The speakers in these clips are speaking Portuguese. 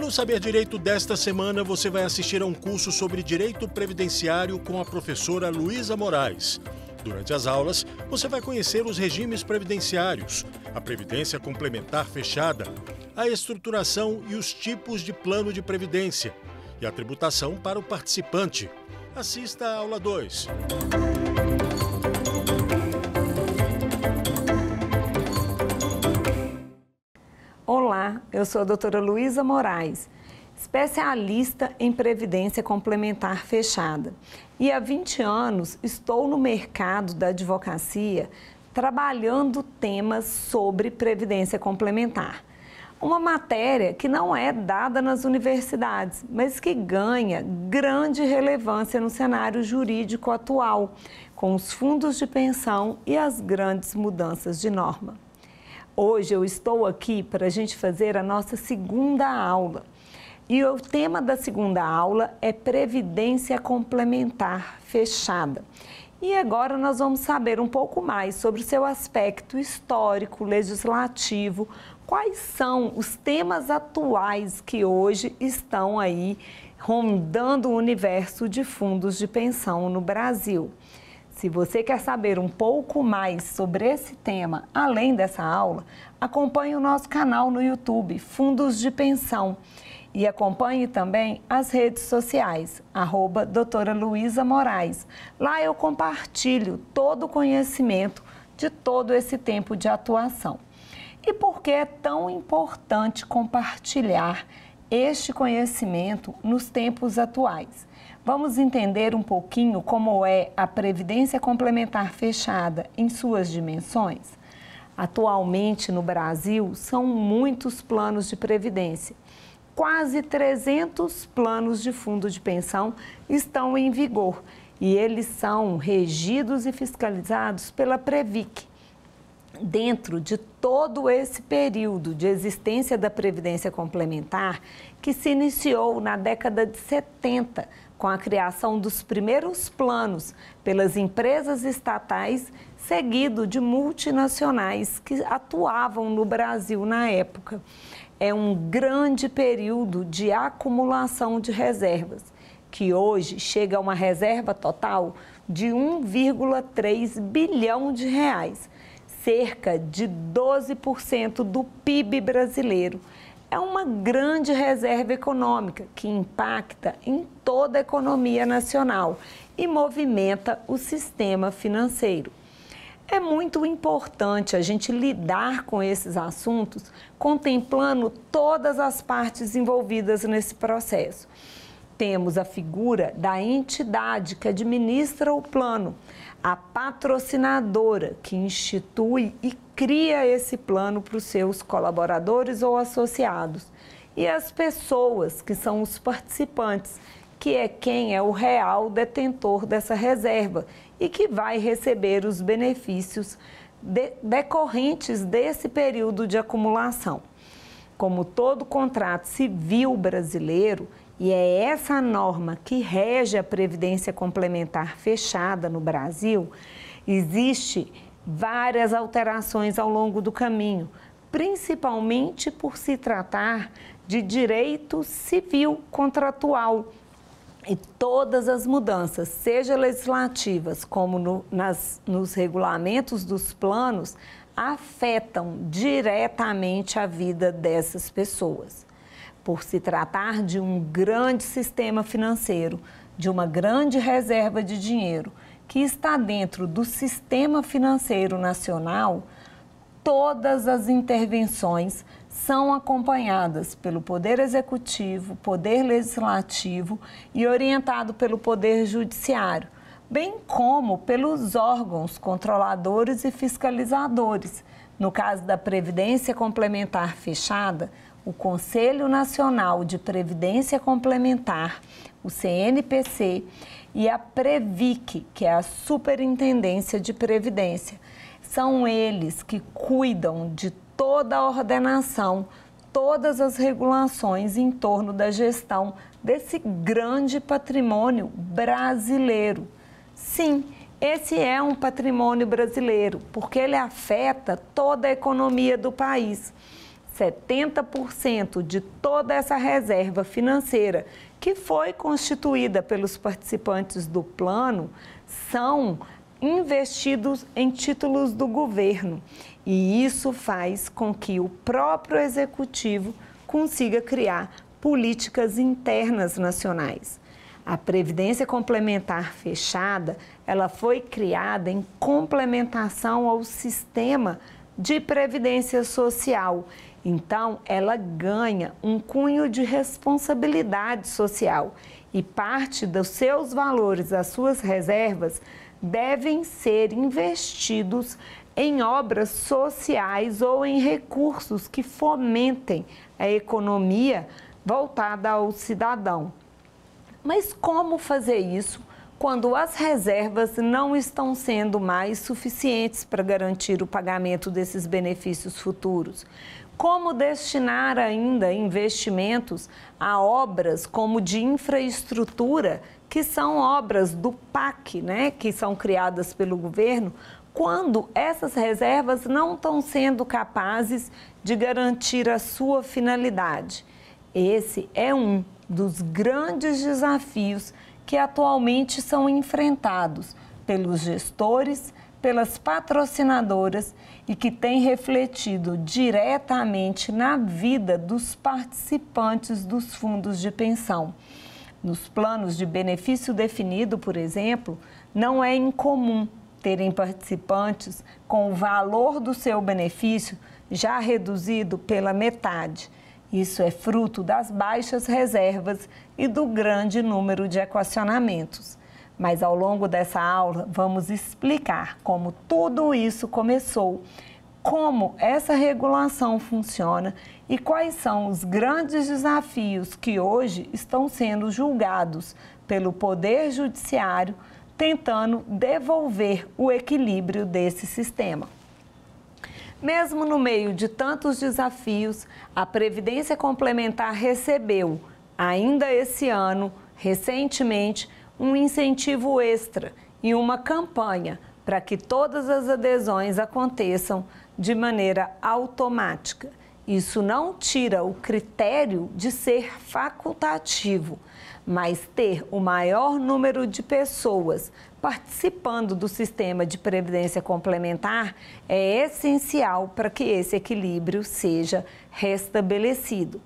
No Saber Direito desta semana, você vai assistir a um curso sobre direito previdenciário com a professora Luísa Moraes. Durante as aulas, você vai conhecer os regimes previdenciários, a previdência complementar fechada, a estruturação e os tipos de plano de previdência e a tributação para o participante. Assista a aula 2. Olá, eu sou a doutora Luísa Moraes, especialista em previdência complementar fechada. E há 20 anos estou no mercado da advocacia trabalhando temas sobre previdência complementar. Uma matéria que não é dada nas universidades, mas que ganha grande relevância no cenário jurídico atual, com os fundos de pensão e as grandes mudanças de norma. Hoje eu estou aqui para a gente fazer a nossa segunda aula. E o tema da segunda aula é Previdência Complementar Fechada. E agora nós vamos saber um pouco mais sobre o seu aspecto histórico, legislativo, quais são os temas atuais que hoje estão aí rondando o universo de fundos de pensão no Brasil. Se você quer saber um pouco mais sobre esse tema, além dessa aula, acompanhe o nosso canal no YouTube, Fundos de Pensão. E acompanhe também as redes sociais, @doutora Luísa Moraes. Lá eu compartilho todo o conhecimento de todo esse tempo de atuação. E por que é tão importante compartilhar este conhecimento nos tempos atuais? Vamos entender um pouquinho como é a Previdência Complementar Fechada em suas dimensões? Atualmente no Brasil são muitos planos de previdência. Quase 300 planos de fundo de pensão estão em vigor e eles são regidos e fiscalizados pela Previc. Dentro de todo esse período de existência da Previdência Complementar, que se iniciou na década de 70, com a criação dos primeiros planos pelas empresas estatais, seguido de multinacionais que atuavam no Brasil na época. É um grande período de acumulação de reservas, que hoje chega a uma reserva total de 1,3 bilhão de reais, cerca de 12% do PIB brasileiro. É uma grande reserva econômica que impacta em toda a economia nacional e movimenta o sistema financeiro. É muito importante a gente lidar com esses assuntos contemplando todas as partes envolvidas nesse processo. Temos a figura da entidade que administra o plano, a patrocinadora que institui e cria esse plano para os seus colaboradores ou associados, e as pessoas que são os participantes, que é quem é o real detentor dessa reserva e que vai receber os benefícios decorrentes desse período de acumulação. Como todo contrato civil brasileiro, e é essa norma que rege a Previdência Complementar Fechada no Brasil, existe várias alterações ao longo do caminho, principalmente por se tratar de direito civil contratual. E todas as mudanças, seja legislativas como nos regulamentos dos planos, afetam diretamente a vida dessas pessoas. Por se tratar de um grande sistema financeiro, de uma grande reserva de dinheiro que está dentro do sistema financeiro nacional, todas as intervenções são acompanhadas pelo Poder Executivo, Poder Legislativo e orientado pelo Poder Judiciário, bem como pelos órgãos controladores e fiscalizadores. No caso da Previdência Complementar Fechada, o Conselho Nacional de Previdência Complementar, o CNPC, e a Previc, que é a Superintendência de Previdência. São eles que cuidam de toda a ordenação, todas as regulações em torno da gestão desse grande patrimônio brasileiro. Sim, esse é um patrimônio brasileiro, porque ele afeta toda a economia do país. 70% de toda essa reserva financeira que foi constituída pelos participantes do plano são investidos em títulos do governo. E isso faz com que o próprio executivo consiga criar políticas internas nacionais. A Previdência Complementar Fechada, ela foi criada em complementação ao sistema de previdência social. Então, ela ganha um cunho de responsabilidade social e parte dos seus valores, as suas reservas, devem ser investidos em obras sociais ou em recursos que fomentem a economia voltada ao cidadão. Mas como fazer isso quando as reservas não estão sendo mais suficientes para garantir o pagamento desses benefícios futuros? Como destinar ainda investimentos a obras como de infraestrutura, que são obras do PAC, que são criadas pelo governo, quando essas reservas não estão sendo capazes de garantir a sua finalidade? Esse é um dos grandes desafios que atualmente são enfrentados pelos gestores, pelas patrocinadoras e que tem refletido diretamente na vida dos participantes dos fundos de pensão. Nos planos de benefício definido, por exemplo, não é incomum terem participantes com o valor do seu benefício já reduzido pela metade. Isso é fruto das baixas reservas e do grande número de equacionamentos. Mas ao longo dessa aula vamos explicar como tudo isso começou, como essa regulação funciona e quais são os grandes desafios que hoje estão sendo julgados pelo Poder Judiciário, tentando devolver o equilíbrio desse sistema. Mesmo no meio de tantos desafios, a Previdência Complementar recebeu, ainda esse ano, recentemente, um incentivo extra e uma campanha para que todas as adesões aconteçam de maneira automática. Isso não tira o critério de ser facultativo, mas ter o maior número de pessoas participando do sistema de previdência complementar é essencial para que esse equilíbrio seja restabelecido.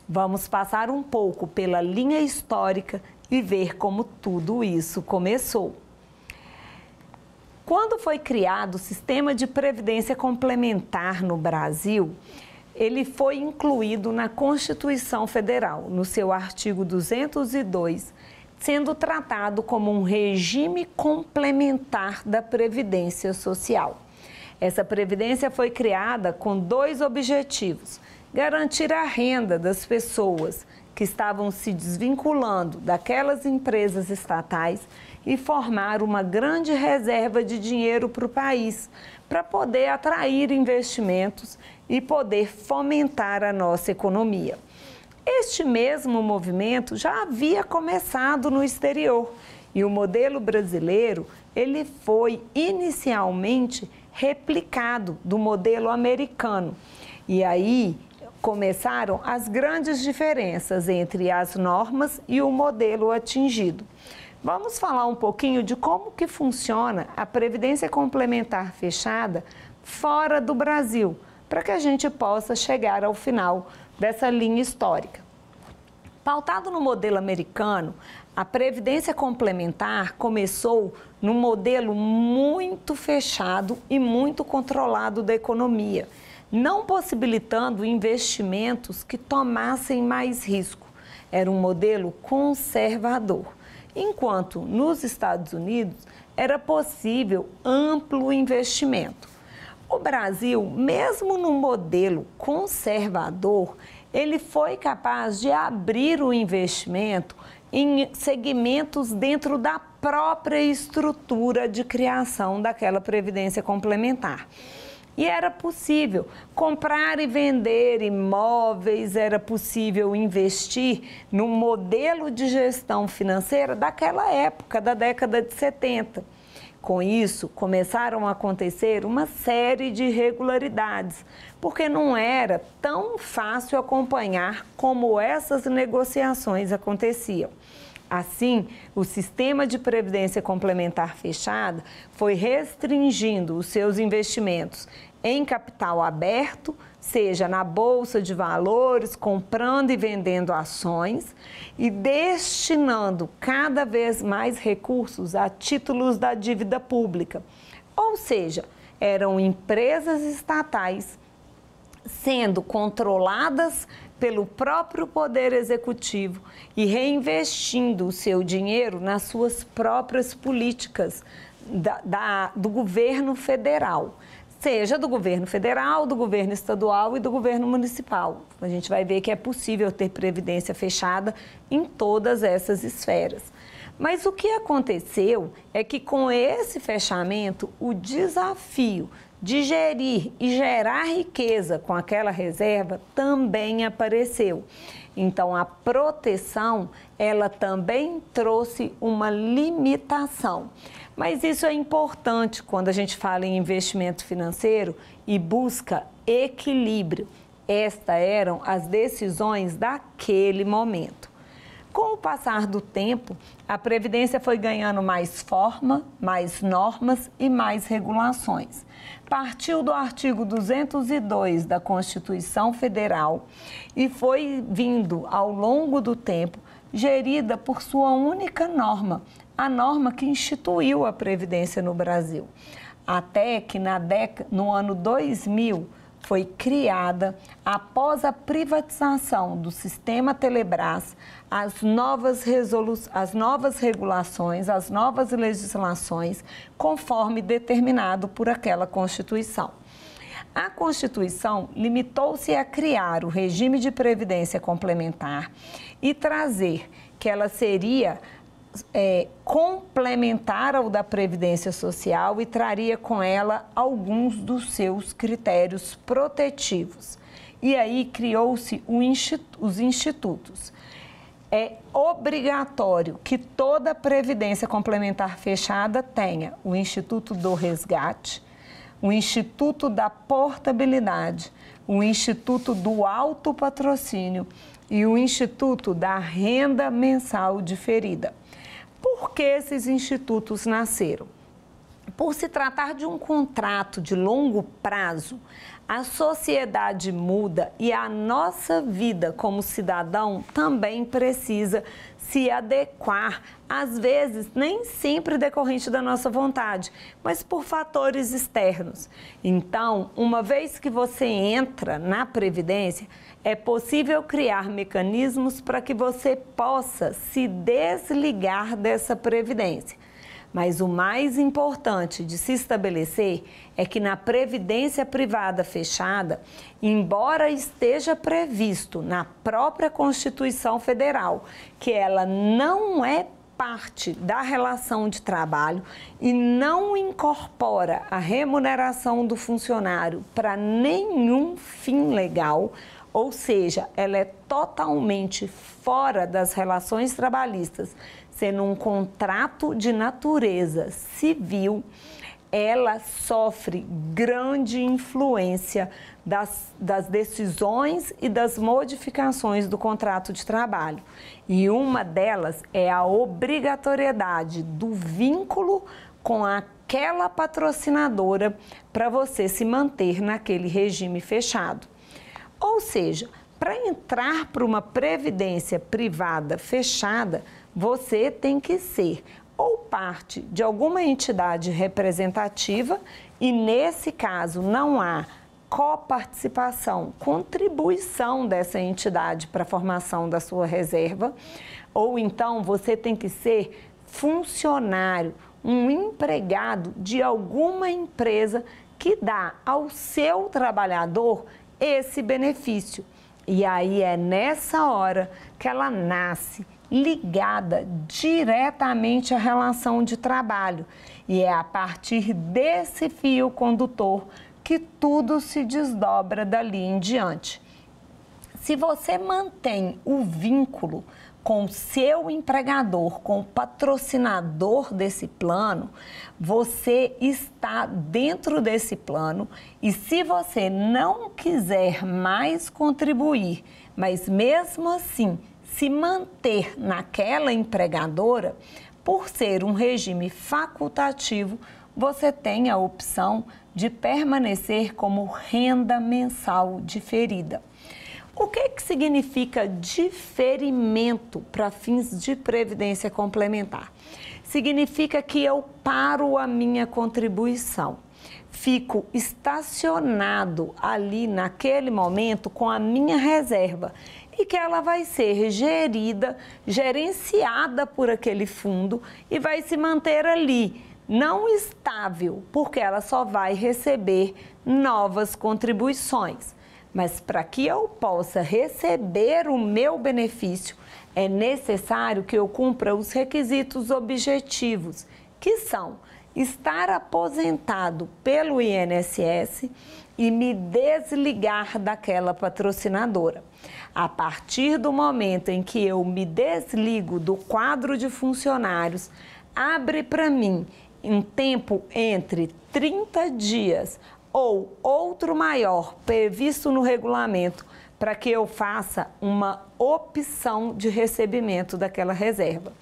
Vamos passar um pouco pela linha histórica e ver como tudo isso começou. Quando foi criado o sistema de previdência complementar no Brasil, ele foi incluído na Constituição Federal, no seu artigo 202, sendo tratado como um regime complementar da Previdência Social. Essa previdência foi criada com dois objetivos: garantir a renda das pessoas que estavam se desvinculando daquelas empresas estatais e formar uma grande reserva de dinheiro para o país, para poder atrair investimentos e poder fomentar a nossa economia. Este mesmo movimento já havia começado no exterior e o modelo brasileiro ele foi inicialmente replicado do modelo americano. E aí começaram as grandes diferenças entre as normas e o modelo atingido. Vamos falar um pouquinho de como que funciona a Previdência Complementar Fechada fora do Brasil, para que a gente possa chegar ao final dessa linha histórica. Pautado no modelo americano, a Previdência Complementar começou num modelo muito fechado e muito controlado da economia, não possibilitando investimentos que tomassem mais risco. Era um modelo conservador, enquanto nos Estados Unidos era possível amplo investimento. O Brasil, mesmo no modelo conservador, ele foi capaz de abrir o investimento em segmentos dentro da própria estrutura de criação daquela previdência complementar. E era possível comprar e vender imóveis, era possível investir no modelo de gestão financeira daquela época, da década de 70. Com isso, começaram a acontecer uma série de irregularidades, porque não era tão fácil acompanhar como essas negociações aconteciam. Assim, o sistema de previdência complementar fechada foi restringindo os seus investimentos em capital aberto, seja na bolsa de valores, comprando e vendendo ações, e destinando cada vez mais recursos a títulos da dívida pública. Ou seja, eram empresas estatais sendo controladas pelo próprio Poder Executivo e reinvestindo o seu dinheiro nas suas próprias políticas do governo federal. Seja do governo federal, do governo estadual e do governo municipal. A gente vai ver que é possível ter previdência fechada em todas essas esferas. Mas o que aconteceu é que com esse fechamento, o desafio de gerir e gerar riqueza com aquela reserva também apareceu. Então, a proteção, ela também trouxe uma limitação. Mas isso é importante quando a gente fala em investimento financeiro e busca equilíbrio. Estas eram as decisões daquele momento. Com o passar do tempo, a Previdência foi ganhando mais forma, mais normas e mais regulações. Partiu do artigo 202 da Constituição Federal e foi vindo, ao longo do tempo, gerida por sua única norma, a norma que instituiu a Previdência no Brasil. Até que no ano 2000, foi criada, após a privatização do sistema Telebrás, as novas regulações, as novas legislações, conforme determinado por aquela Constituição. A Constituição limitou-se a criar o regime de previdência complementar e trazer que ela seria complementar ao da Previdência Social e traria com ela alguns dos seus critérios protetivos. E aí criou-se os institutos. É obrigatório que toda Previdência Complementar fechada tenha o Instituto do Resgate, o Instituto da Portabilidade, o Instituto do Autopatrocínio e o Instituto da Renda Mensal Diferida. Por que esses institutos nasceram? Por se tratar de um contrato de longo prazo, a sociedade muda e a nossa vida como cidadão também precisa se adequar, às vezes nem sempre decorrente da nossa vontade, mas por fatores externos. Então, uma vez que você entra na Previdência, é possível criar mecanismos para que você possa se desligar dessa Previdência. Mas o mais importante de se estabelecer é que na Previdência Privada Fechada, embora esteja previsto na própria Constituição Federal que ela não é parte da relação de trabalho e não incorpora a remuneração do funcionário para nenhum fim legal, ou seja, ela é totalmente fora das relações trabalhistas, sendo um contrato de natureza civil, ela sofre grande influência das decisões e das modificações do contrato de trabalho. E uma delas é a obrigatoriedade do vínculo com aquela patrocinadora para você se manter naquele regime fechado. Ou seja, para entrar para uma previdência privada fechada, você tem que ser ou parte de alguma entidade representativa e, nesse caso, não há coparticipação, contribuição dessa entidade para a formação da sua reserva, ou então você tem que ser funcionário, um empregado de alguma empresa que dá ao seu trabalhador esse benefício. E aí é nessa hora que ela nasce ligada diretamente à relação de trabalho. E é a partir desse fio condutor que tudo se desdobra dali em diante. Se você mantém o vínculo com o seu empregador, com o patrocinador desse plano, você está dentro desse plano e se você não quiser mais contribuir, mas mesmo assim se manter naquela empregadora, por ser um regime facultativo, você tem a opção de permanecer como renda mensal diferida. O que significa diferimento para fins de previdência complementar? Significa que eu paro a minha contribuição, fico estacionado ali naquele momento com a minha reserva e que ela vai ser gerenciada por aquele fundo e vai se manter ali, não estável, porque ela só vai receber novas contribuições. Mas para que eu possa receber o meu benefício, é necessário que eu cumpra os requisitos objetivos, que são estar aposentado pelo INSS e me desligar daquela patrocinadora. A partir do momento em que eu me desligo do quadro de funcionários, abre para mim um tempo entre 30 dias ou outro maior previsto no regulamento para que eu faça uma opção de recebimento daquela reserva.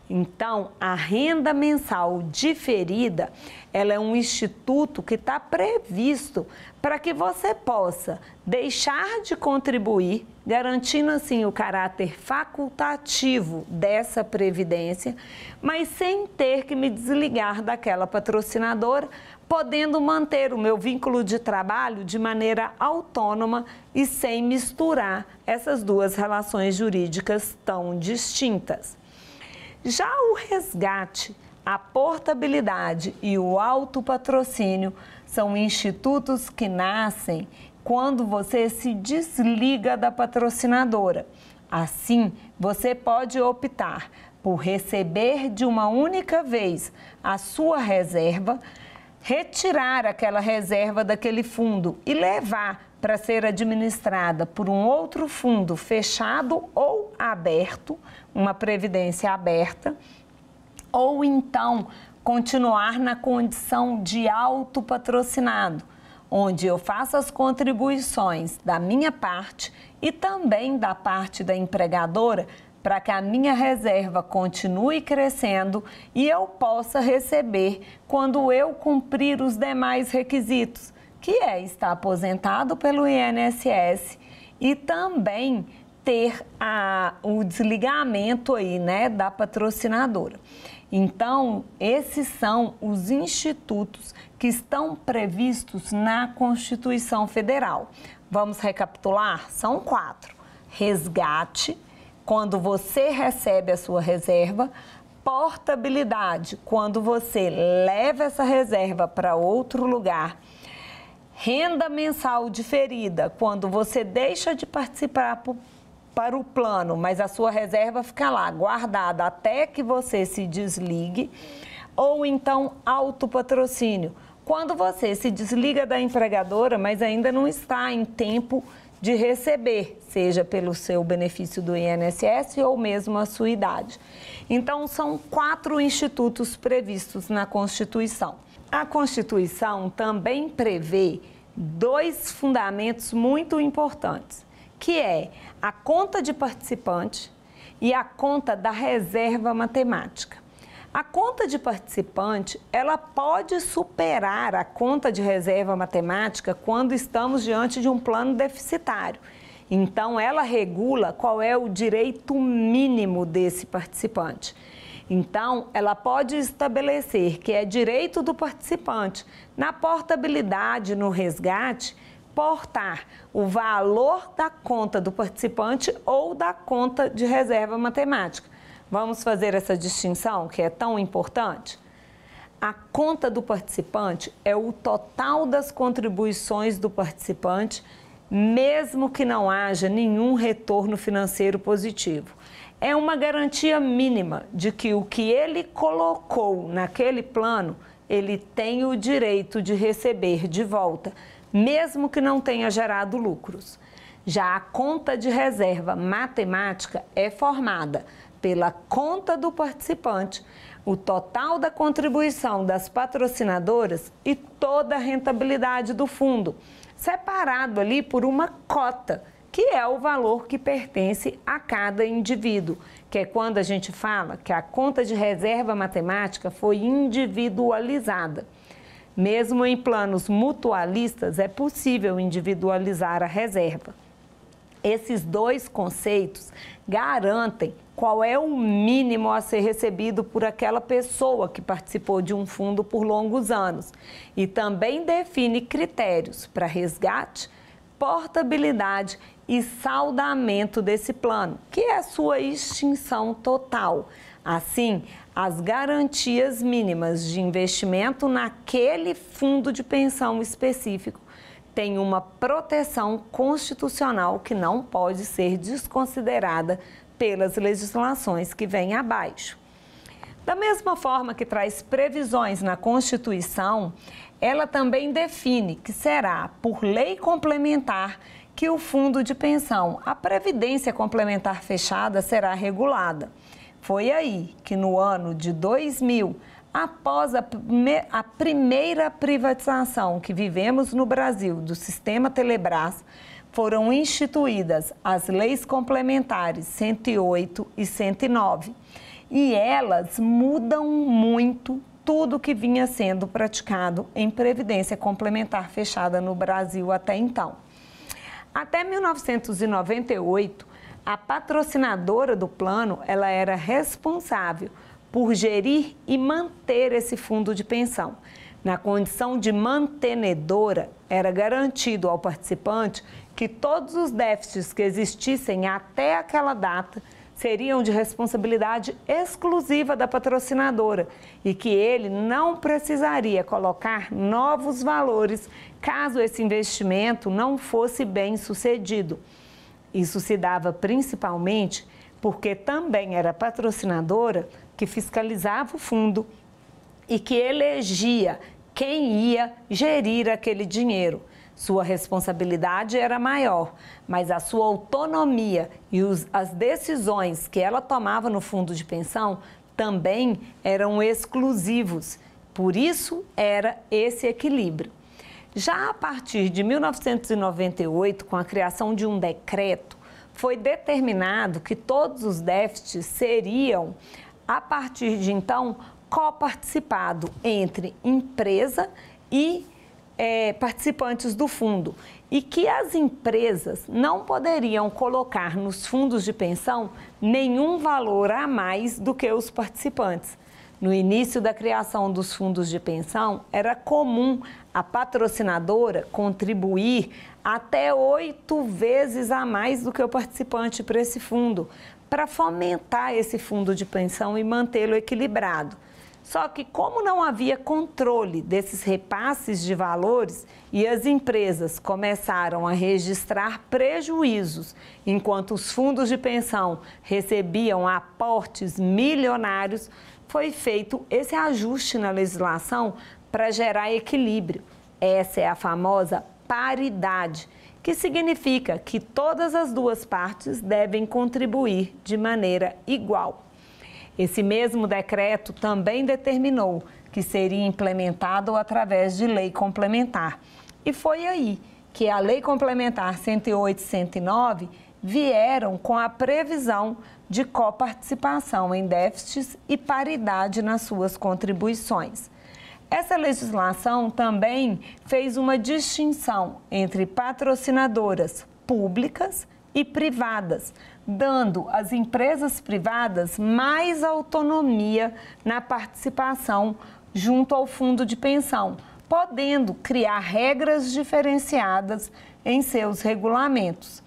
Então, a renda mensal diferida, ela é um instituto que está previsto para que você possa deixar de contribuir, garantindo assim o caráter facultativo dessa previdência, mas sem ter que me desligar daquela patrocinadora, podendo manter o meu vínculo de trabalho de maneira autônoma e sem misturar essas duas relações jurídicas tão distintas. Já o resgate, a portabilidade e o autopatrocínio são institutos que nascem quando você se desliga da patrocinadora. Assim, você pode optar por receber de uma única vez a sua reserva, retirar aquela reserva daquele fundo e levar para ser administrada por um outro fundo fechado ou aberto, uma previdência aberta, ou então continuar na condição de autopatrocinado, onde eu faço as contribuições da minha parte e também da parte da empregadora para que a minha reserva continue crescendo e eu possa receber quando eu cumprir os demais requisitos, que é estar aposentado pelo INSS e também ter o desligamento aí, né, da patrocinadora. Então, esses são os institutos que estão previstos na Constituição Federal. Vamos recapitular? São 4. Resgate, quando você recebe a sua reserva. Portabilidade, quando você leva essa reserva para outro lugar. Renda mensal diferida, quando você deixa de participar para o plano, mas a sua reserva fica lá, guardada até que você se desligue. Ou então, autopatrocínio, quando você se desliga da empregadora, mas ainda não está em tempo de receber, seja pelo seu benefício do INSS ou mesmo a sua idade. Então, são 4 institutos previstos na Constituição. A Constituição também prevê 2 fundamentos muito importantes, que é a conta de participante e a conta da reserva matemática. A conta de participante, ela pode superar a conta de reserva matemática quando estamos diante de um plano deficitário. Então, ela regula qual é o direito mínimo desse participante. Então, ela pode estabelecer que é direito do participante, na portabilidade, no resgate, portar o valor da conta do participante ou da conta de reserva matemática. Vamos fazer essa distinção que é tão importante? A conta do participante é o total das contribuições do participante, mesmo que não haja nenhum retorno financeiro positivo. É uma garantia mínima de que o que ele colocou naquele plano, ele tem o direito de receber de volta, mesmo que não tenha gerado lucros. Já a conta de reserva matemática é formada pela conta do participante, o total da contribuição das patrocinadoras e toda a rentabilidade do fundo, separado ali por uma cota, que é o valor que pertence a cada indivíduo, que é quando a gente fala que a conta de reserva matemática foi individualizada. Mesmo em planos mutualistas, é possível individualizar a reserva. Esses dois conceitos garantem qual é o mínimo a ser recebido por aquela pessoa que participou de um fundo por longos anos e também define critérios para resgate, portabilidade e saldamento desse plano, que é a sua extinção total. Assim, as garantias mínimas de investimento naquele fundo de pensão específico têm uma proteção constitucional que não pode ser desconsiderada pelas legislações que vêm abaixo. Da mesma forma que traz previsões na Constituição, ela também define que será por lei complementar que o fundo de pensão, a Previdência Complementar Fechada, será regulada. Foi aí que no ano de 2000, após a primeira privatização que vivemos no Brasil do sistema Telebrás, foram instituídas as leis complementares 108 e 109. E elas mudam muito tudo que vinha sendo praticado em Previdência Complementar Fechada no Brasil até então. Até 1998, a patrocinadora do plano, ela era responsável por gerir e manter esse fundo de pensão. Na condição de mantenedora, era garantido ao participante que todos os déficits que existissem até aquela data seriam de responsabilidade exclusiva da patrocinadora e que ele não precisaria colocar novos valores caso esse investimento não fosse bem sucedido. Isso se dava principalmente porque também era patrocinadora que fiscalizava o fundo e que elegia quem ia gerir aquele dinheiro. Sua responsabilidade era maior, mas a sua autonomia e as decisões que ela tomava no fundo de pensão também eram exclusivos. Por isso, era esse equilíbrio. Já a partir de 1998, com a criação de um decreto, foi determinado que todos os déficits seriam, a partir de então, coparticipado entre empresa e participantes do fundo e que as empresas não poderiam colocar nos fundos de pensão nenhum valor a mais do que os participantes. No início da criação dos fundos de pensão, era comum a patrocinadora contribuir até 8 vezes a mais do que o participante para esse fundo, para fomentar esse fundo de pensão e mantê-lo equilibrado. Só que como não havia controle desses repasses de valores e as empresas começaram a registrar prejuízos, enquanto os fundos de pensão recebiam aportes milionários, foi feito esse ajuste na legislação para gerar equilíbrio. Essa é a famosa paridade, que significa que todas as duas partes devem contribuir de maneira igual. Esse mesmo decreto também determinou que seria implementado através de lei complementar. E foi aí que a Lei Complementar 108 e 109 vieram com a previsão de coparticipação em déficits e paridade nas suas contribuições. Essa legislação também fez uma distinção entre patrocinadoras públicas e privadas, dando às empresas privadas mais autonomia na participação junto ao fundo de pensão, podendo criar regras diferenciadas em seus regulamentos.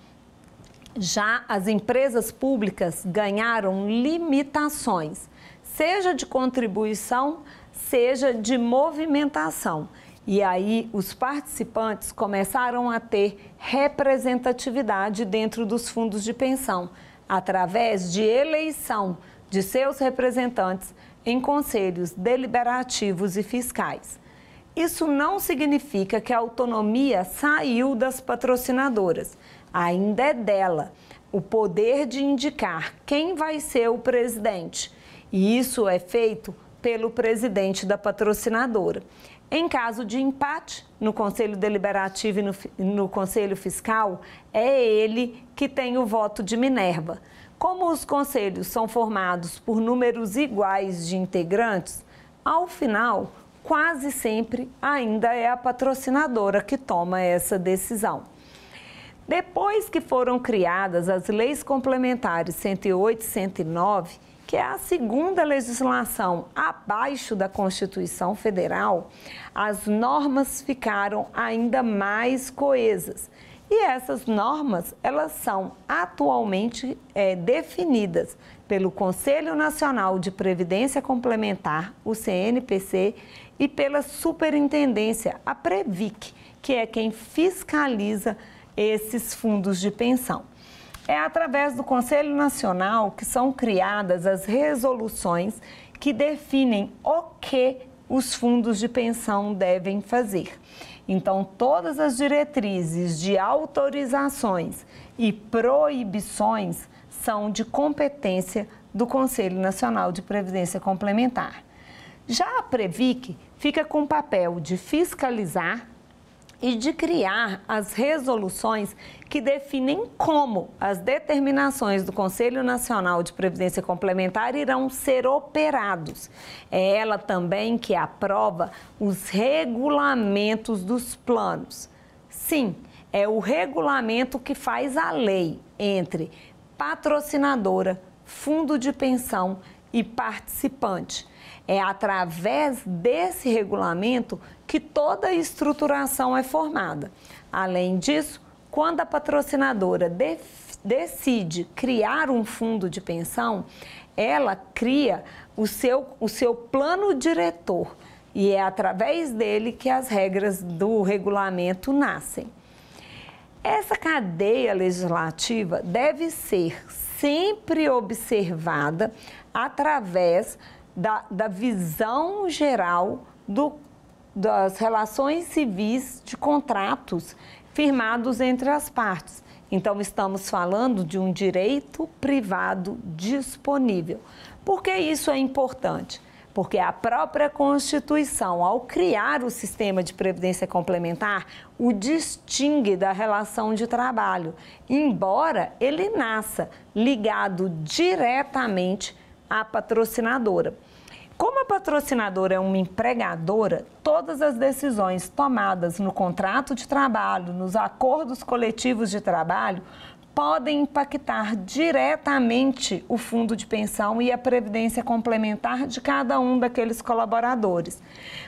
Já as empresas públicas ganharam limitações, seja de contribuição, seja de movimentação. E aí os participantes começaram a ter representatividade dentro dos fundos de pensão, através de eleição de seus representantes em conselhos deliberativos e fiscais. isso não significa que a autonomia saiu das patrocinadoras. Ainda é dela o poder de indicar quem vai ser o presidente. E isso é feito pelo presidente da patrocinadora. Em caso de empate, no Conselho Deliberativo e no Conselho Fiscal, é ele que tem o voto de Minerva. Como os conselhos são formados por números iguais de integrantes, ao final, quase sempre ainda é a patrocinadora que toma essa decisão. Depois que foram criadas as leis complementares 108 e 109, que é a segunda legislação abaixo da Constituição Federal, as normas ficaram ainda mais coesas. E essas normas, elas são atualmente definidas pelo Conselho Nacional de Previdência Complementar, o CNPC, e pela Superintendência, a Previc, que é quem fiscaliza esses fundos de pensão. É através do Conselho Nacional que são criadas as resoluções que definem o que os fundos de pensão devem fazer. Então, todas as diretrizes de autorizações e proibições são de competência do Conselho Nacional de Previdência Complementar. Já a Previc fica com o papel de fiscalizar e de criar as resoluções que definem como as determinações do Conselho Nacional de Previdência Complementar irão ser operados. É ela também que aprova os regulamentos dos planos. Sim, é o regulamento que faz a lei entre patrocinadora, fundo de pensão e participante. É através desse regulamento que toda a estruturação é formada. Além disso, quando a patrocinadora decide criar um fundo de pensão, ela cria o seu plano diretor e é através dele que as regras do regulamento nascem. Essa cadeia legislativa deve ser sempre observada através da visão geral das relações civis de contratos firmados entre as partes. Então, estamos falando de um direito privado disponível. Por que isso é importante? Porque a própria Constituição, ao criar o sistema de previdência complementar, o distingue da relação de trabalho, embora ele nasça ligado diretamente à patrocinadora. Como a patrocinadora é uma empregadora, todas as decisões tomadas no contrato de trabalho, nos acordos coletivos de trabalho, podem impactar diretamente o fundo de pensão e a previdência complementar de cada um daqueles colaboradores.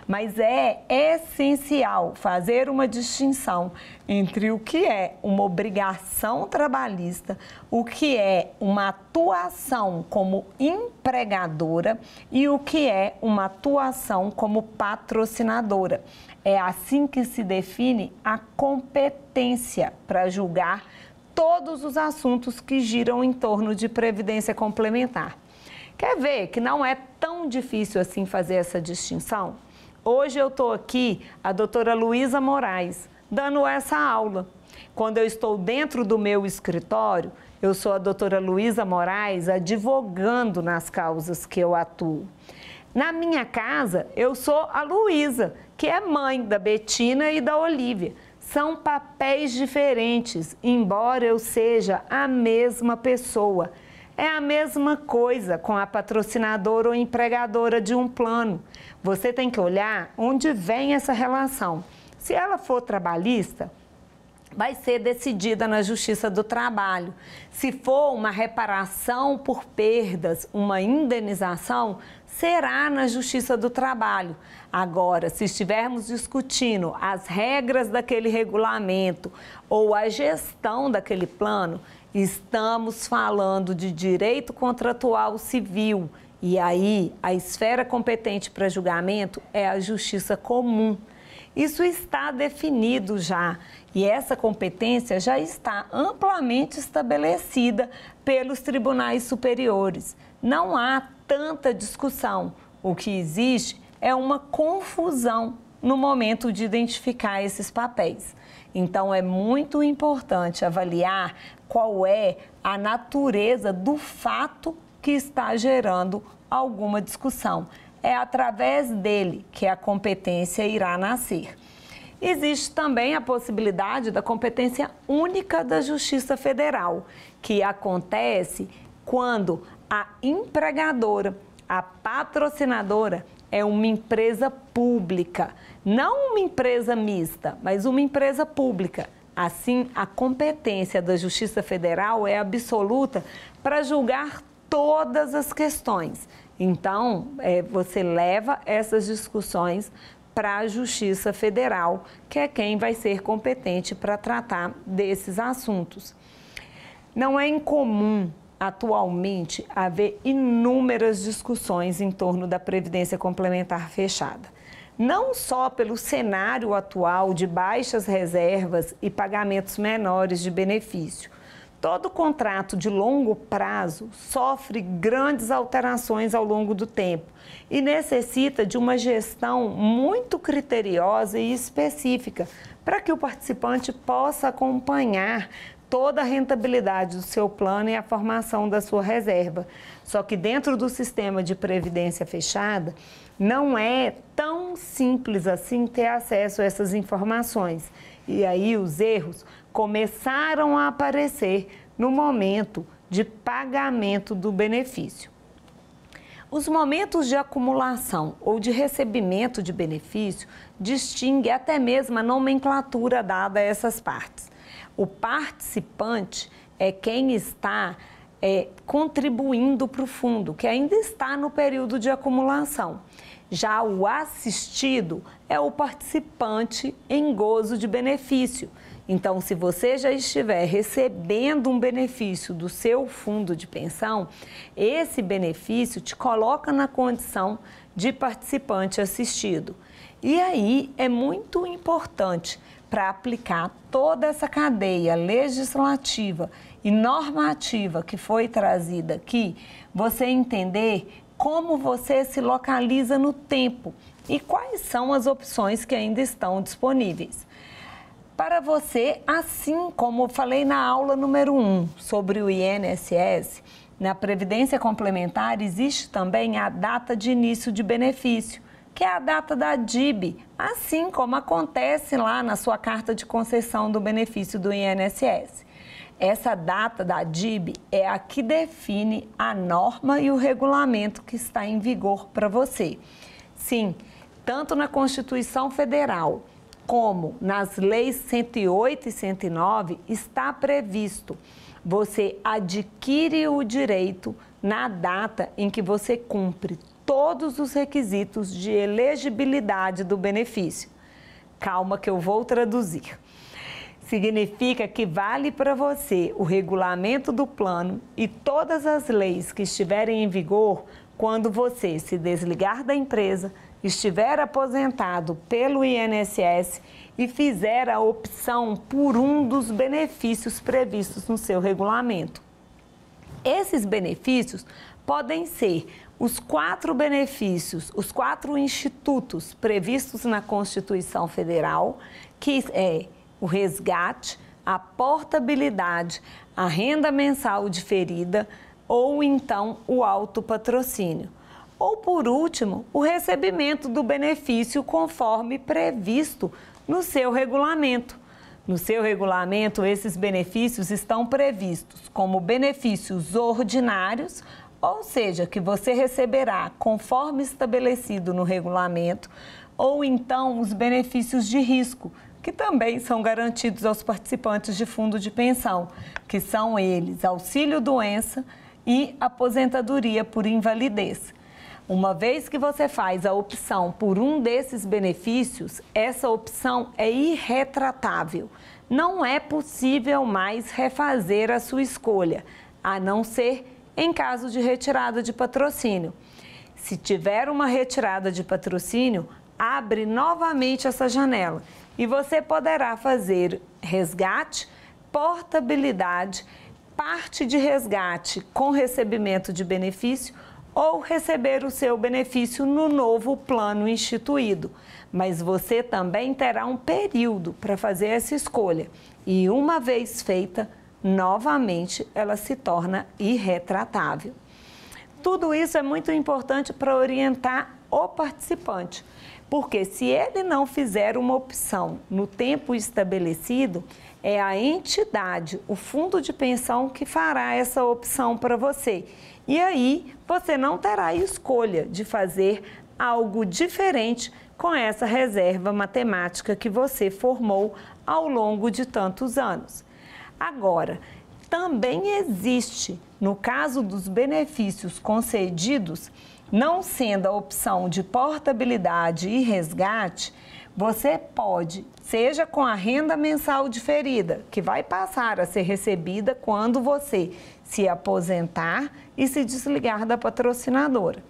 Mas é essencial fazer uma distinção entre o que é uma obrigação trabalhista, o que é uma atuação como empregadora e o que é uma atuação como patrocinadora. É assim que se define a competência para julgar todos os assuntos que giram em torno de previdência complementar. Quer ver que não é tão difícil assim fazer essa distinção? Hoje eu estou aqui, a doutora Luísa Moraes, dando essa aula. Quando eu estou dentro do meu escritório, eu sou a doutora Luísa Moraes advogando nas causas que eu atuo. Na minha casa, eu sou a Luísa, que é mãe da Betina e da Olívia. São papéis diferentes, embora eu seja a mesma pessoa. É a mesma coisa com a patrocinadora ou empregadora de um plano. Você tem que olhar onde vem essa relação. Se ela for trabalhista, vai ser decidida na Justiça do Trabalho. Se for uma reparação por perdas, uma indenização, será na Justiça do Trabalho. Agora, se estivermos discutindo as regras daquele regulamento ou a gestão daquele plano, estamos falando de direito contratual civil. E aí, a esfera competente para julgamento é a Justiça Comum. Isso está definido já e essa competência já está amplamente estabelecida pelos tribunais superiores. Não há tanta discussão. O que existe é uma confusão no momento de identificar esses papéis. Então, é muito importante avaliar qual é a natureza do fato que está gerando alguma discussão. É através dele que a competência irá nascer. Existe também a possibilidade da competência única da Justiça Federal, que acontece quando a empregadora, a patrocinadora, é uma empresa pública, não uma empresa mista, mas uma empresa pública. Assim, a competência da Justiça Federal é absoluta para julgar todas as questões. Então, você leva essas discussões para a Justiça Federal, que é quem vai ser competente para tratar desses assuntos. Não é incomum, atualmente, haver inúmeras discussões em torno da Previdência Complementar Fechada. Não só pelo cenário atual de baixas reservas e pagamentos menores de benefício. Todo contrato de longo prazo sofre grandes alterações ao longo do tempo e necessita de uma gestão muito criteriosa e específica para que o participante possa acompanhar toda a rentabilidade do seu plano e a formação da sua reserva. Só que dentro do sistema de previdência fechada, não é tão simples assim ter acesso a essas informações. E aí os erros começaram a aparecer no momento de pagamento do benefício. Os momentos de acumulação ou de recebimento de benefício distinguem até mesmo a nomenclatura dada a essas partes. O participante é quem está contribuindo para o fundo, que ainda está no período de acumulação. Já o assistido é o participante em gozo de benefício. Então, se você já estiver recebendo um benefício do seu fundo de pensão, esse benefício te coloca na condição de participante assistido. E aí é muito importante para aplicar toda essa cadeia legislativa e normativa que foi trazida aqui, você entender como você se localiza no tempo e quais são as opções que ainda estão disponíveis. Para você, assim como eu falei na aula número 1 sobre o INSS, na Previdência Complementar existe também a data de início de benefício, que é a data da DIB, assim como acontece lá na sua carta de concessão do benefício do INSS. Essa data da DIB é a que define a norma e o regulamento que está em vigor para você. Sim, tanto na Constituição Federal como nas leis 108 e 109 está previsto. Você adquire o direito na data em que você cumpre todos os requisitos de elegibilidade do benefício. Calma que eu vou traduzir. Significa que vale para você o regulamento do plano e todas as leis que estiverem em vigor quando você se desligar da empresa, estiver aposentado pelo INSS e fizer a opção por um dos benefícios previstos no seu regulamento. Esses benefícios podem ser os 4 benefícios, os 4 institutos previstos na Constituição Federal, que é o resgate, a portabilidade, a renda mensal diferida ou então o autopatrocínio. Ou, por último, o recebimento do benefício conforme previsto no seu regulamento. No seu regulamento, esses benefícios estão previstos como benefícios ordinários, ou seja, que você receberá conforme estabelecido no regulamento, ou então os benefícios de risco, que também são garantidos aos participantes de fundo de pensão, que são eles auxílio-doença e aposentadoria por invalidez. Uma vez que você faz a opção por um desses benefícios, essa opção é irretratável. Não é possível mais refazer a sua escolha, a não ser em caso de retirada de patrocínio. Se tiver uma retirada de patrocínio, abre novamente essa janela e você poderá fazer resgate, portabilidade, parte de resgate com recebimento de benefício ou receber o seu benefício no novo plano instituído. mas você também terá um período para fazer essa escolha. E uma vez feita, novamente ela se torna irretratável. Tudo isso é muito importante para orientar o participante, porque se ele não fizer uma opção no tempo estabelecido, é a entidade, o fundo de pensão, que fará essa opção para você. E aí você não terá escolha de fazer algo diferente com essa reserva matemática que você formou ao longo de tantos anos. Agora, também existe, no caso dos benefícios concedidos, não sendo a opção de portabilidade e resgate, você pode, seja com a renda mensal diferida, que vai passar a ser recebida quando você se aposentar e se desligar da patrocinadora,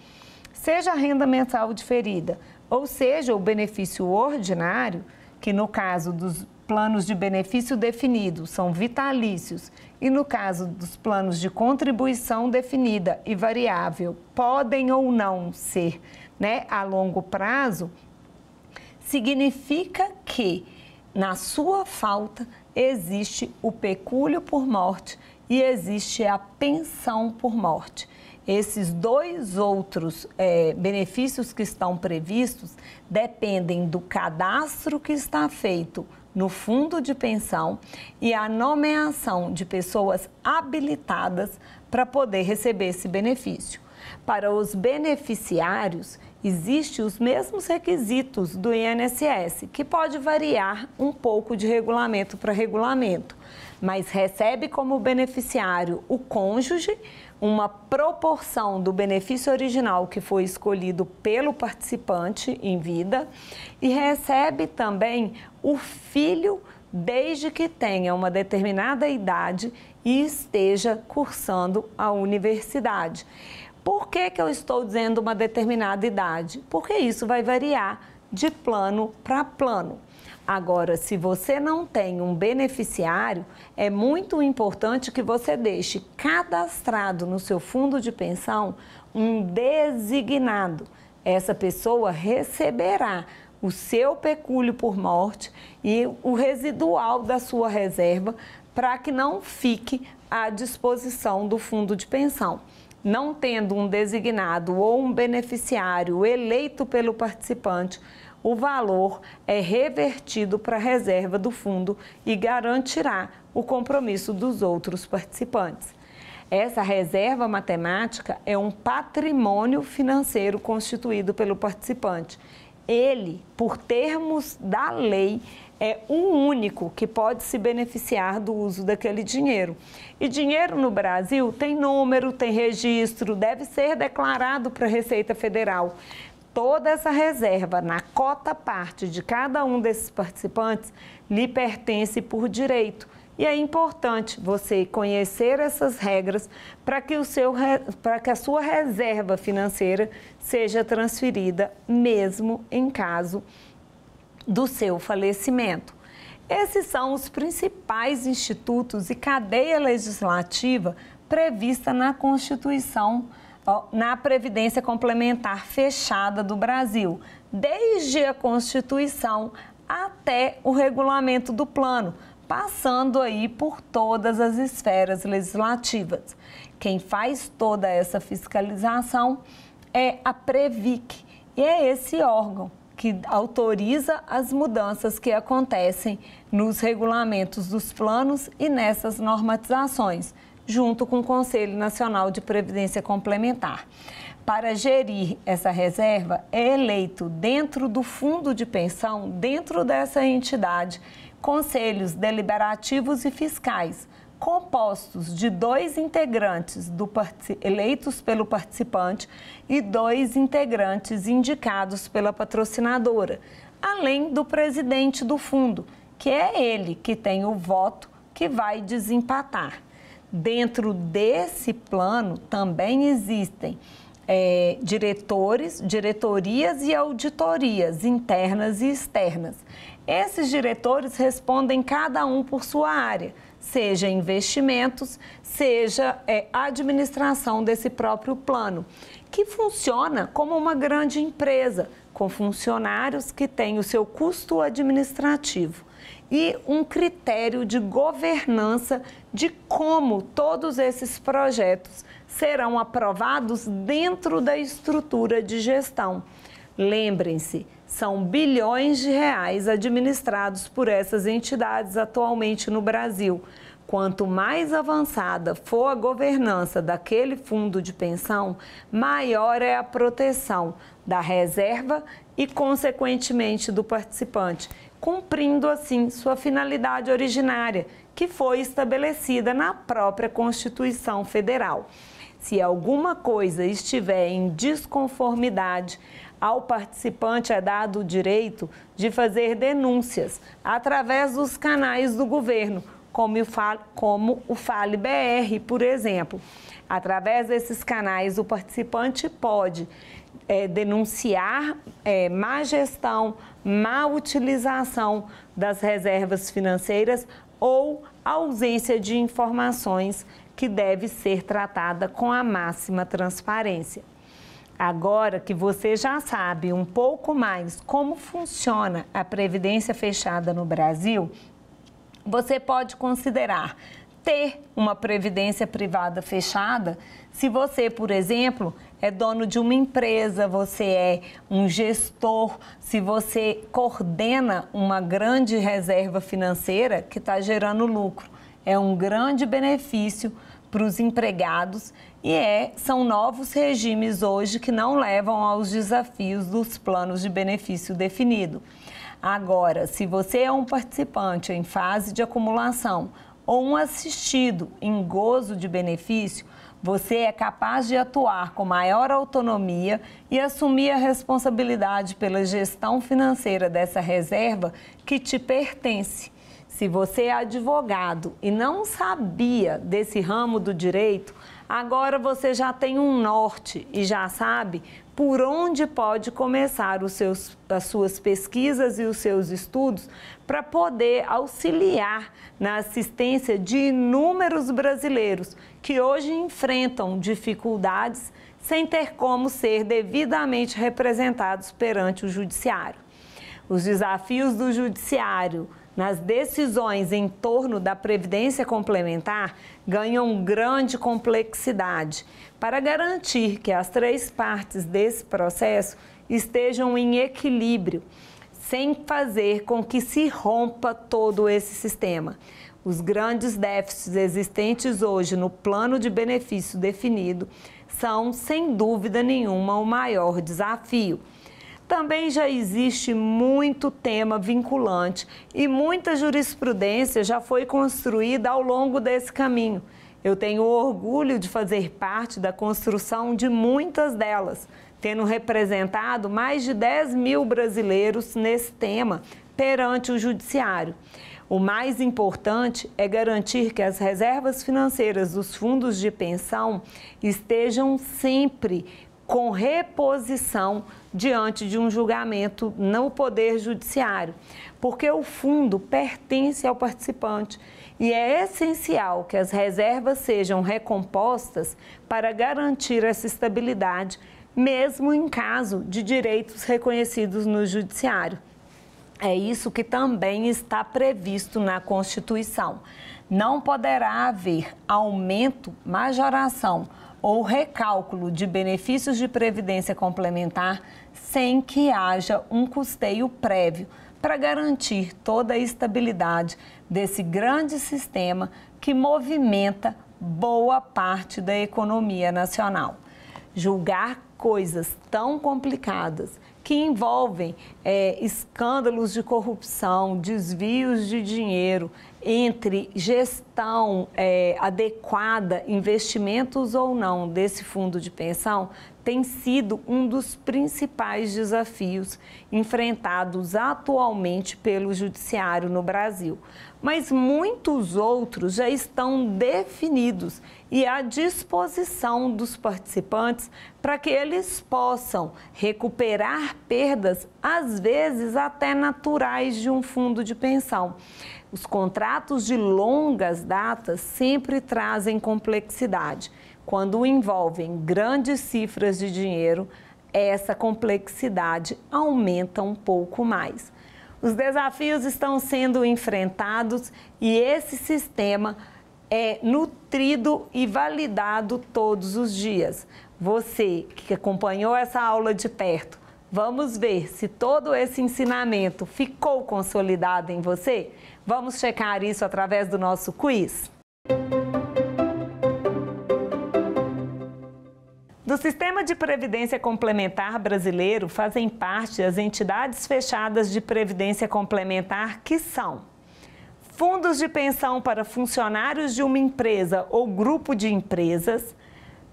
seja a renda mensal diferida, ou seja o benefício ordinário, que no caso dos planos de benefício definido são vitalícios e no caso dos planos de contribuição definida e variável podem ou não ser, a longo prazo, significa que na sua falta existe o pecúlio por morte e existe a pensão por morte. Esses dois outros benefícios que estão previstos dependem do cadastro que está feito no fundo de pensão e a nomeação de pessoas habilitadas para poder receber esse benefício. Para os beneficiários, existem os mesmos requisitos do INSS, que pode variar um pouco de regulamento para regulamento, mas recebe como beneficiário o cônjuge, uma proporção do benefício original que foi escolhido pelo participante em vida e recebe também o filho desde que tenha uma determinada idade e esteja cursando a universidade. Por que eu estou dizendo uma determinada idade? Porque isso vai variar de plano para plano. Agora, se você não tem um beneficiário, é muito importante que você deixe cadastrado no seu fundo de pensão um designado. Essa pessoa receberá o seu pecúlio por morte e o residual da sua reserva para que não fique à disposição do fundo de pensão. Não tendo um designado ou um beneficiário eleito pelo participante, o valor é revertido para a reserva do fundo e garantirá o compromisso dos outros participantes. Essa reserva matemática é um patrimônio financeiro constituído pelo participante. Ele, por termos da lei, é o único que pode se beneficiar do uso daquele dinheiro. E dinheiro no Brasil tem número, tem registro, deve ser declarado para a Receita Federal. Toda essa reserva, na cota parte de cada um desses participantes, lhe pertence por direito. E é importante você conhecer essas regras para que a sua reserva financeira seja transferida mesmo em caso do seu falecimento. Esses são os principais institutos e cadeia legislativa prevista na Constituição, na Previdência Complementar Fechada do Brasil, desde a Constituição até o regulamento do plano, passando aí por todas as esferas legislativas. Quem faz toda essa fiscalização é a Previc, e é esse órgão que autoriza as mudanças que acontecem nos regulamentos dos planos e nessas normatizações, junto com o Conselho Nacional de Previdência Complementar. Para gerir essa reserva, é eleito dentro do fundo de pensão, dentro dessa entidade, conselhos deliberativos e fiscais, compostos de 2 integrantes eleitos pelo participante e 2 integrantes indicados pela patrocinadora, além do presidente do fundo, que é ele que tem o voto que vai desempatar. Dentro desse plano também existem diretorias e auditorias internas e externas. Esses diretores respondem cada um por sua área, seja investimentos, seja administração desse próprio plano, que funciona como uma grande empresa, com funcionários que têm o seu custo administrativo e um critério de governança de como todos esses projetos serão aprovados dentro da estrutura de gestão. Lembrem-se, são bilhões de reais administrados por essas entidades atualmente no Brasil. Quanto mais avançada for a governança daquele fundo de pensão, maior é a proteção da reserva e, consequentemente, do participante, cumprindo, assim, sua finalidade originária, que foi estabelecida na própria Constituição Federal. Se alguma coisa estiver em desconformidade, ao participante é dado o direito de fazer denúncias através dos canais do governo, como o Fale BR, por exemplo. Através desses canais, o participante pode denunciar má gestão, má utilização das reservas financeiras ou ausência de informações que deve ser tratada com a máxima transparência. Agora que você já sabe um pouco mais como funciona a Previdência Fechada no Brasil, você pode considerar ter uma previdência privada fechada se você, por exemplo, é dono de uma empresa, você é um gestor, se você coordena uma grande reserva financeira que está gerando lucro. É um grande benefício para os empregados e são novos regimes hoje que não levam aos desafios dos planos de benefício definido. Agora, se você é um participante em fase de acumulação ou um assistido em gozo de benefício, você é capaz de atuar com maior autonomia e assumir a responsabilidade pela gestão financeira dessa reserva que te pertence. Se você é advogado e não sabia desse ramo do direito, agora você já tem um norte e já sabe por onde pode começar as suas pesquisas e os seus estudos para poder auxiliar na assistência de inúmeros brasileiros que hoje enfrentam dificuldades sem ter como ser devidamente representados perante o judiciário. Os desafios do judiciário nas decisões em torno da Previdência Complementar ganham grande complexidade para garantir que as três partes desse processo estejam em equilíbrio, sem fazer com que se rompa todo esse sistema. Os grandes déficits existentes hoje no plano de benefício definido são, sem dúvida nenhuma, o maior desafio. Também já existe muito tema vinculante e muita jurisprudência já foi construída ao longo desse caminho. Eu tenho orgulho de fazer parte da construção de muitas delas, tendo representado mais de 10 mil brasileiros nesse tema perante o judiciário. O mais importante é garantir que as reservas financeiras dos fundos de pensão estejam sempre com reposição diante de um julgamento no Poder Judiciário, porque o fundo pertence ao participante e é essencial que as reservas sejam recompostas para garantir essa estabilidade, mesmo em caso de direitos reconhecidos no Judiciário. É isso que também está previsto na Constituição. Não poderá haver aumento, majoração ou recálculo de benefícios de previdência complementar sem que haja um custeio prévio para garantir toda a estabilidade desse grande sistema que movimenta boa parte da economia nacional. Julgar coisas tão complicadas que envolvem escândalos de corrupção, desvios de dinheiro, entre gestão adequada, investimentos ou não desse fundo de pensão, tem sido um dos principais desafios enfrentados atualmente pelo judiciário no Brasil. Mas muitos outros já estão definidos e à disposição dos participantes para que eles possam recuperar perdas, às vezes até naturais, de um fundo de pensão. Os contratos de longas datas sempre trazem complexidade. Quando envolvem grandes cifras de dinheiro, essa complexidade aumenta um pouco mais. Os desafios estão sendo enfrentados e esse sistema é nutrido e validado todos os dias. Você que acompanhou essa aula de perto, vamos ver se todo esse ensinamento ficou consolidado em você? Vamos checar isso através do nosso quiz? Do Sistema de Previdência Complementar brasileiro fazem parte as entidades fechadas de previdência complementar que são: fundos de pensão para funcionários de uma empresa ou grupo de empresas.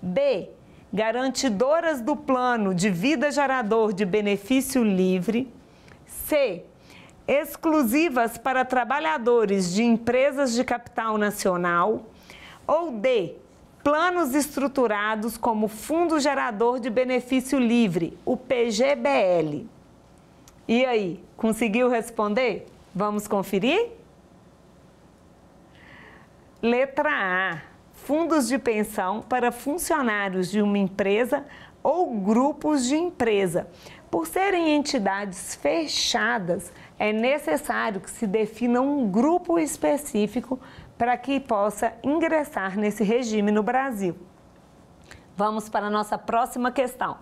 B. Garantidoras do plano de vida gerador de benefício livre. C. Exclusivas para trabalhadores de empresas de capital nacional. Ou D. Planos estruturados como Fundo Gerador de Benefício Livre, o PGBL. E aí, conseguiu responder? Vamos conferir? Letra A. Fundos de pensão para funcionários de uma empresa ou grupos de empresa. Por serem entidades fechadas, é necessário que se defina um grupo específico para que possa ingressar nesse regime no Brasil. Vamos para a nossa próxima questão.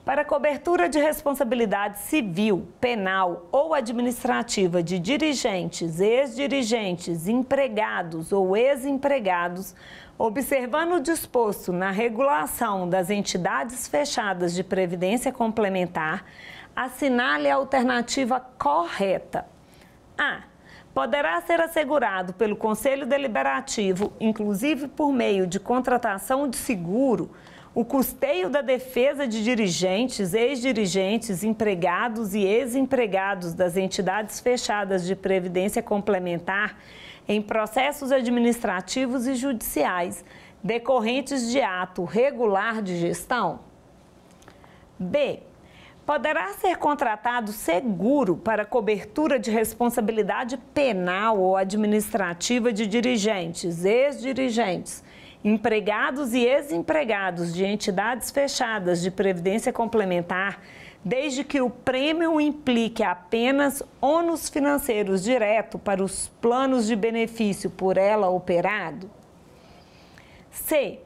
Para cobertura de responsabilidade civil, penal ou administrativa de dirigentes, ex-dirigentes, empregados ou ex-empregados, observando o disposto na regulação das entidades fechadas de previdência complementar, assinale a alternativa correta. A. Poderá ser assegurado pelo Conselho Deliberativo, inclusive por meio de contratação de seguro, o custeio da defesa de dirigentes, ex-dirigentes, empregados e ex-empregados das entidades fechadas de previdência complementar em processos administrativos e judiciais decorrentes de ato regular de gestão. B. Poderá ser contratado seguro para cobertura de responsabilidade penal ou administrativa de dirigentes, ex-dirigentes, empregados e ex-empregados de entidades fechadas de previdência complementar, desde que o prêmio implique apenas ônus financeiros direto para os planos de benefício por ela operado. C.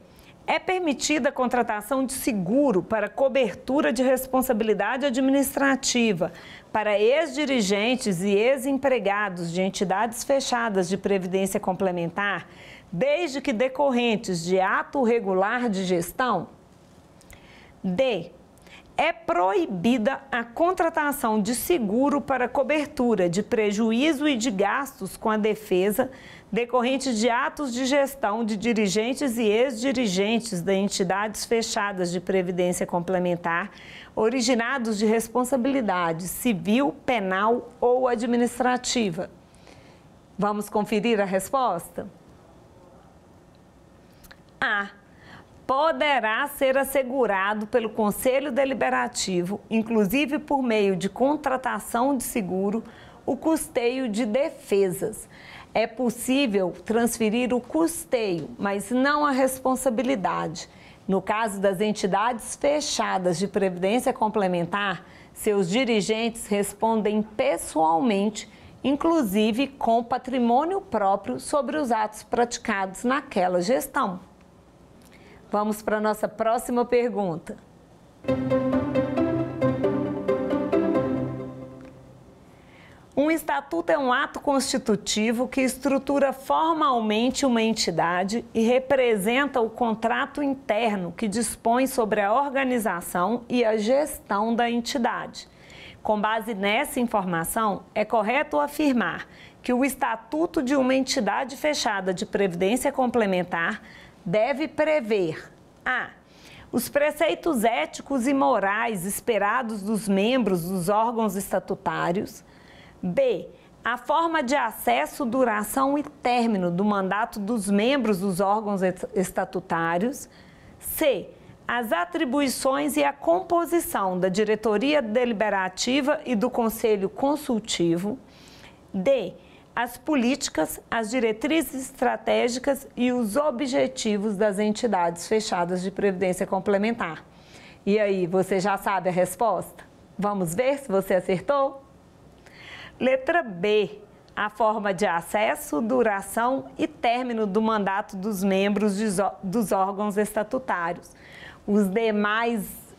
É permitida a contratação de seguro para cobertura de responsabilidade administrativa para ex-dirigentes e ex-empregados de entidades fechadas de previdência complementar, desde que decorrentes de ato regular de gestão? D. É proibida a contratação de seguro para cobertura de prejuízo e de gastos com a defesa decorrentes de atos de gestão de dirigentes e ex-dirigentes de entidades fechadas de previdência complementar, originados de responsabilidade civil, penal ou administrativa. Vamos conferir a resposta? A. Poderá ser assegurado pelo Conselho Deliberativo, inclusive por meio de contratação de seguro, o custeio de defesas. É possível transferir o custeio, mas não a responsabilidade. No caso das entidades fechadas de previdência complementar, seus dirigentes respondem pessoalmente, inclusive com patrimônio próprio sobre os atos praticados naquela gestão. Vamos para a nossa próxima pergunta. Um estatuto é um ato constitutivo que estrutura formalmente uma entidade e representa o contrato interno que dispõe sobre a organização e a gestão da entidade. Com base nessa informação, é correto afirmar que o estatuto de uma entidade fechada de previdência complementar deve prever: a. Os preceitos éticos e morais esperados dos membros dos órgãos estatutários. B. A forma de acesso, duração e término do mandato dos membros dos órgãos estatutários. C. as atribuições e a composição da diretoria deliberativa e do conselho consultivo. D, as políticas, as diretrizes estratégicas e os objetivos das entidades fechadas de previdência complementar. E aí, você já sabe a resposta? Vamos ver se você acertou? Letra B, a forma de acesso, duração e término do mandato dos membros dos órgãos estatutários.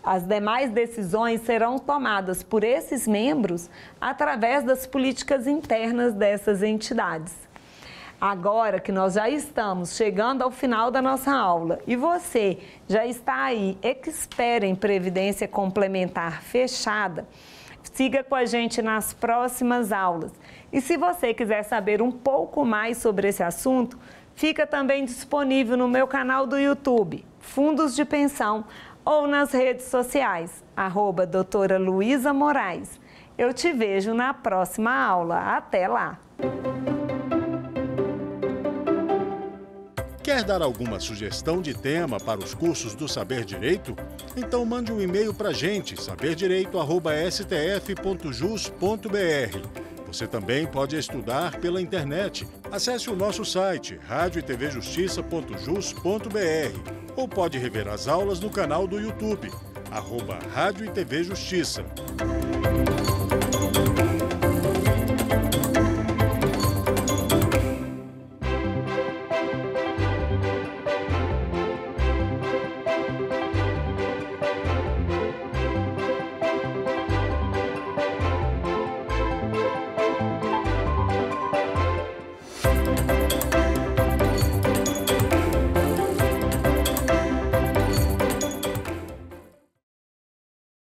As demais decisões serão tomadas por esses membros através das políticas internas dessas entidades. Agora que nós já estamos chegando ao final da nossa aula e você já está aí expert em previdência complementar fechada, siga com a gente nas próximas aulas. E se você quiser saber um pouco mais sobre esse assunto, fica também disponível no meu canal do YouTube, Fundos de Pensão, ou nas redes sociais, @doutora Luísa Moraes. Eu te vejo na próxima aula. Até lá! Quer dar alguma sugestão de tema para os cursos do Saber Direito? Então mande um e-mail para a gente, saberdireito@stf.jus.br. Você também pode estudar pela internet. Acesse o nosso site, radioetvjustiça.jus.br, ou pode rever as aulas no canal do YouTube, @Rádio e TV Justiça.